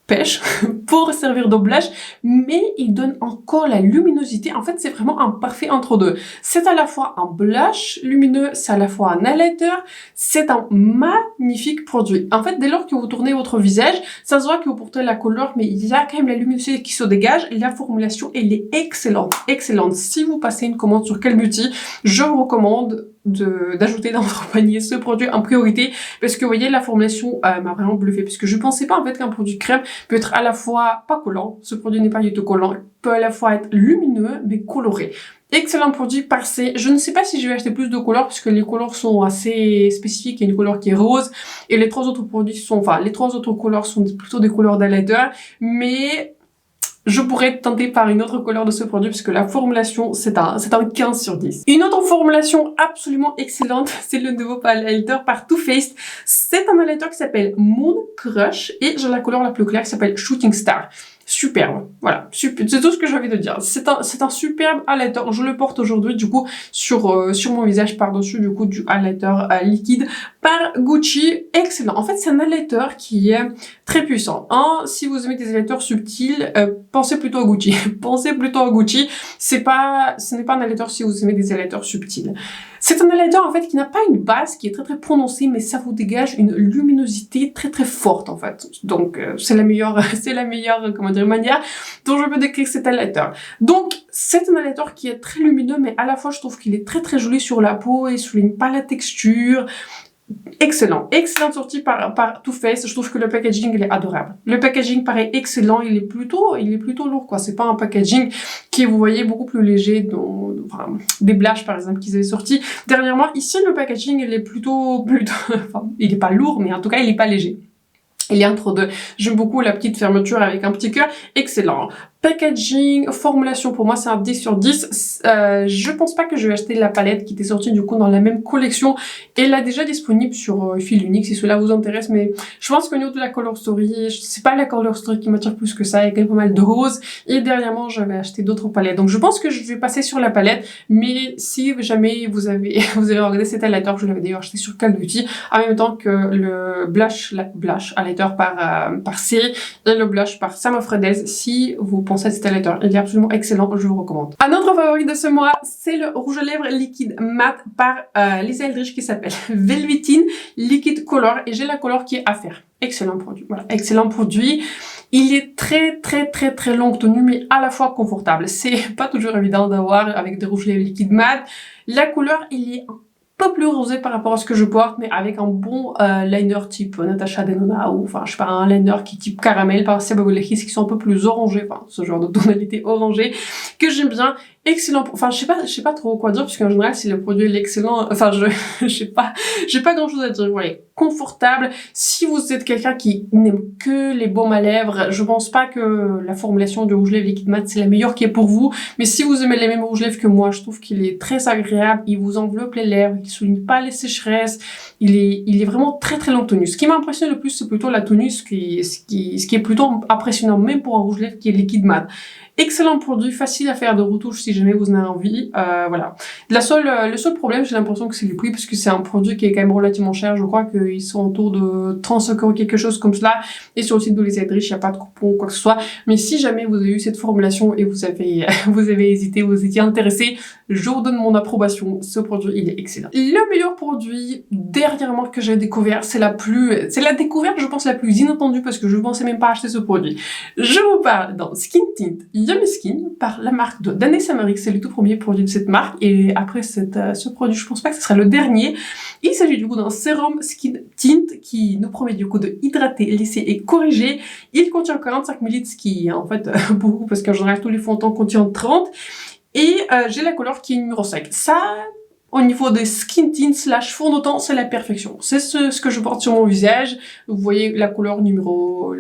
pêche pour servir de blush, mais il donne encore la luminosité. En fait, c'est vraiment un parfait entre deux. C'est à la fois un blush lumineux, c'est à la fois un highlighter, c'est un magnifique produit. En fait, dès lors que vous tournez votre visage, ça se voit que vous portez la couleur, mais il y a quand même la luminosité qui se dégage. La formulation, elle est excellente, excellente. Si vous passez une commande sur Call Beauty, je vous recommande d'ajouter dans votre panier ce produit en priorité, parce que vous voyez, la formulation m'a vraiment bluffé, parce que je pensais pas en fait qu'un produit crème peut être à la fois pas collant, ce produit n'est pas du tout collant, peut à la fois être lumineux mais coloré. Excellent produit passé. Je ne sais pas si je vais acheter plus de couleurs, parce que les couleurs sont assez spécifiques. Il y a une couleur qui est rose, et les trois autres produits sont, enfin, les trois autres couleurs sont plutôt des couleurs d'highlighter, mais je pourrais être tentée par une autre couleur de ce produit, puisque la formulation, c'est un 15 sur 10. Une autre formulation absolument excellente, c'est le nouveau highlighter par Too Faced. C'est un highlighter qui s'appelle Moon Crush, et j'ai la couleur la plus claire qui s'appelle Shooting Star. Superbe, voilà, c'est tout ce que j'ai envie de dire. C'est un superbe highlighter. Je le porte aujourd'hui du coup sur mon visage par-dessus du coup du highlighter liquide par Gucci. Excellent. En fait, c'est un highlighter qui est très puissant. Si vous aimez des highlighters subtils, pensez plutôt à Gucci. Pensez plutôt à Gucci. Ce n'est pas un highlighter si vous aimez des highlighters subtils. C'est un highlighter en fait qui n'a pas une base qui est très très prononcée, mais ça vous dégage une luminosité très très forte en fait. Donc c'est la meilleure comment dire manière dont je peux décrire cet highlighter. Donc c'est un highlighter qui est très lumineux, mais à la fois je trouve qu'il est très très joli sur la peau et souligne pas la texture. Excellent, excellente sortie par Too Faced. Je trouve que le packaging il est adorable. Le packaging paraît excellent, il est plutôt lourd quoi. C'est pas un packaging qui est, vous voyez, beaucoup plus léger enfin, des Blush par exemple qu'ils avaient sorti dernièrement. Ici le packaging il est plutôt enfin, il est pas lourd, mais en tout cas il est pas léger. Il est entre deux. J'aime beaucoup la petite fermeture avec un petit cœur. Excellent. Packaging, formulation, pour moi c'est un 10 sur 10. Je pense pas que je vais acheter la palette qui était sortie du coup dans la même collection. Elle est déjà disponible sur fil unique si cela vous intéresse, mais je pense qu'au niveau de la color story, c'est pas la color story qui m'attire plus que ça. Il y a quand même pas mal de roses. Et dernièrement j'avais acheté d'autres palettes. Donc je pense que je vais passer sur la palette, mais si jamais vous avez regardé cet highlighter, je l'avais d'ailleurs acheté sur Call Beauty, en même temps que le blush highlighter par C et le blush par Sam of Redez. Si vous pensez à cet highlighter, il est absolument excellent, je vous recommande. Un autre favori de ce mois, c'est le rouge à lèvres liquide mat par Lisa Eldridge qui s'appelle Velveteen Liquid Color, et j'ai la couleur qui est à faire. Excellent produit, voilà, excellent produit. Il est très très très très longue tenue, mais à la fois confortable. C'est pas toujours évident d'avoir avec des rouges à lèvres liquide mat. La couleur, il est un peu plus rosé par rapport à ce que je porte, mais avec un bon liner type Natasha Denona, ou enfin je sais pas, un liner qui type caramel par Seba Wollechis, qui sont un peu plus orangés, enfin ce genre de tonalité orangée que j'aime bien. Excellent, enfin je sais pas trop quoi dire, parce qu'en général si le produit est excellent, enfin j'ai pas grand chose à dire. Vous voyez, confortable. Si vous êtes quelqu'un qui n'aime que les baumes à lèvres, je pense pas que la formulation du rouge lèvres liquide mat c'est la meilleure qui est pour vous, mais si vous aimez les mêmes rouges lèvres que moi, je trouve qu'il est très agréable, il vous enveloppe les lèvres, il souligne pas les sécheresses, il est vraiment très très long tenue. Ce qui m'impressionne le plus, c'est plutôt la tenue, ce qui est plutôt impressionnant même pour un rouge lèvres qui est liquide mat. Excellent produit, facile à faire de retouche si jamais vous en avez envie, voilà. Le seul problème, j'ai l'impression que c'est le prix, parce que c'est un produit qui est quand même relativement cher. Je crois qu'ils sont autour de 35 € quelque chose comme cela, et sur le site de Lisa Eldridge, il n'y a pas de coupon ou quoi que ce soit. Mais si jamais vous avez eu cette formulation et vous avez hésité, vous étiez intéressé, je vous donne mon approbation. Ce produit, il est excellent. Le meilleur produit dernièrement que j'ai découvert, c'est la découverte, je pense, la plus inattendue, parce que je ne pensais même pas acheter ce produit. Je vous parle dans Skin Tint Yummy Skin par la marque de Danessa Merrick. C'est le tout premier produit de cette marque, et après ce produit, je pense pas que ce sera le dernier. Il s'agit du coup d'un sérum Skin Tint qui nous promet du coup de hydrater, lisser et corriger. Il contient 45 ml, ce qui est en fait beaucoup, parce qu'en général tous les fonds de teint contiennent 30. Et j'ai la couleur qui est numéro 5. Ça, au niveau des skin tint slash fond de teint, c'est la perfection. C'est ce que je porte sur mon visage. Vous voyez la couleur numéro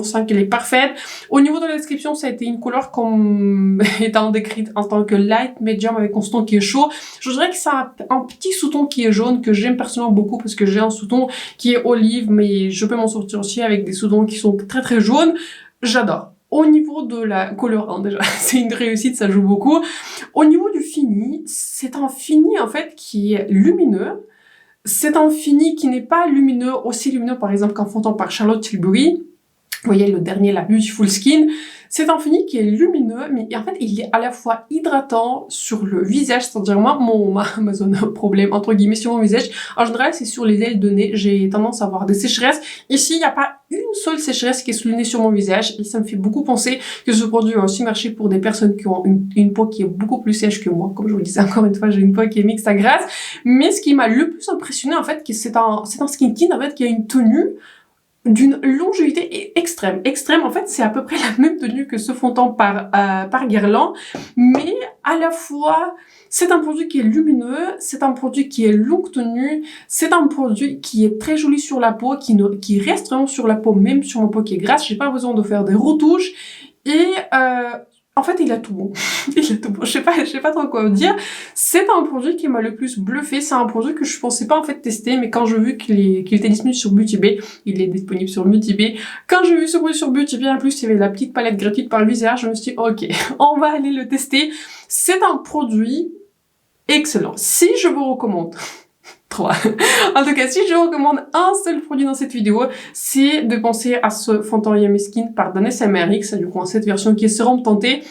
5, elle est parfaite. Au niveau de la description, ça a été une couleur comme étant décrite en tant que light medium avec un sous-ton qui est chaud. Je dirais que ça a un petit sous-ton qui est jaune que j'aime personnellement beaucoup, parce que j'ai un sous-ton qui est olive, mais je peux m'en sortir aussi avec des sous-tons qui sont très très jaunes. J'adore. Au niveau de la couleur, déjà, c'est une réussite, ça joue beaucoup. Au niveau du fini, c'est un fini, en fait, qui est lumineux. C'est un fini qui n'est pas lumineux, aussi lumineux, par exemple, qu'un fond de teint par Charlotte Tilbury. Vous voyez le dernier, la Beautiful Skin. C'est un fini qui est lumineux, mais en fait, il est à la fois hydratant sur le visage, c'est-à-dire moi, ma zone problème, entre guillemets, sur mon visage, en général, c'est sur les ailes de nez. J'ai tendance à avoir des sécheresses. Ici, il n'y a pas une seule sécheresse qui est soulignée sur mon visage, et ça me fait beaucoup penser que ce produit va aussi marcher pour des personnes qui ont une peau qui est beaucoup plus sèche que moi. Comme je vous le disais encore une fois, j'ai une peau qui est mixte à grasse. Mais ce qui m'a le plus impressionné, en fait, c'est un skin tint, en fait, qui a une tenue d'une longévité extrême. En fait, c'est à peu près la même tenue que ce fond de teint par Guerlain, mais à la fois, c'est un produit qui est lumineux, c'est un produit qui est longue tenue, c'est un produit qui est très joli sur la peau, qui reste vraiment sur la peau, même sur ma peau qui est grasse, j'ai pas besoin de faire des retouches, et en fait, il a tout bon. Il a tout bon. Je sais pas trop quoi vous dire. C'est un produit qui m'a le plus bluffé. C'est un produit que je pensais pas en fait tester, mais quand j'ai vu qu'il était disponible sur Beauty Bay, il est disponible sur Beauty Bay. Quand j'ai vu ce produit sur Beauty Bay, en plus, il y avait la petite palette gratuite par le visage, je me suis dit, ok, on va aller le tester. C'est un produit excellent. Si je vous recommande 3. En tout cas, si je recommande un seul produit dans cette vidéo, c'est de penser à ce fond de teint Yummy Skin par Danessa MRX, du coup, cette version qui est sérum teinté.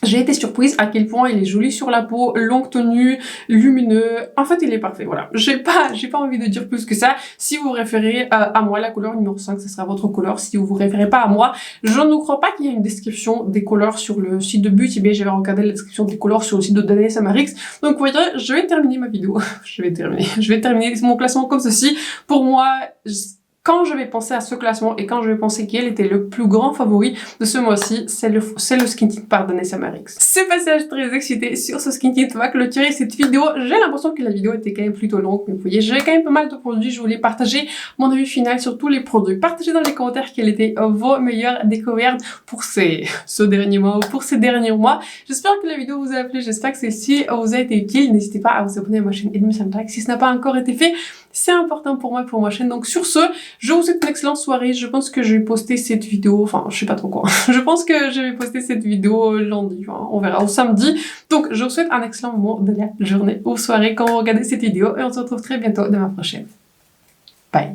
J'ai été surprise à quel point il est joli sur la peau, longue tenue, lumineux. En fait, il est parfait, voilà. J'ai pas envie de dire plus que ça. Si vous référez à moi, la couleur numéro 5, ce sera votre couleur. Si vous référez pas à moi, je ne crois pas qu'il y ait une description des couleurs sur le site de Beauty Bay. J'avais regardé la description des couleurs sur le site de Danessa MRX. Donc, vous voyez, je vais terminer ma vidéo. Je vais terminer mon classement comme ceci. Pour moi, quand je vais penser à ce classement et quand je vais penser quel était le plus grand favori de ce mois-ci, c'est le skin tint par Danessa MRX. Ce passage très excité sur ce skin tint va clôturer cette vidéo. J'ai l'impression que la vidéo était quand même plutôt longue, mais vous voyez, j'ai quand même pas mal de produits. Je voulais partager mon avis final sur tous les produits. Partagez dans les commentaires quelles étaient vos meilleures découvertes pour ce dernier mois ou pour ces derniers mois. J'espère que la vidéo vous a plu, j'espère que celle-ci vous a été utile. N'hésitez pas à vous abonner à ma chaîne et de mettre un like si ce n'a pas encore été fait. C'est important pour moi et pour ma chaîne. Donc sur ce, je vous souhaite une excellente soirée. Je pense que je vais poster cette vidéo, enfin je sais pas trop quoi. Je pense que je vais poster cette vidéo lundi, enfin, on verra, au samedi. Donc je vous souhaite un excellent moment de la journée ou soirée quand vous regardez cette vidéo et on se retrouve très bientôt dans ma prochaine. Bye.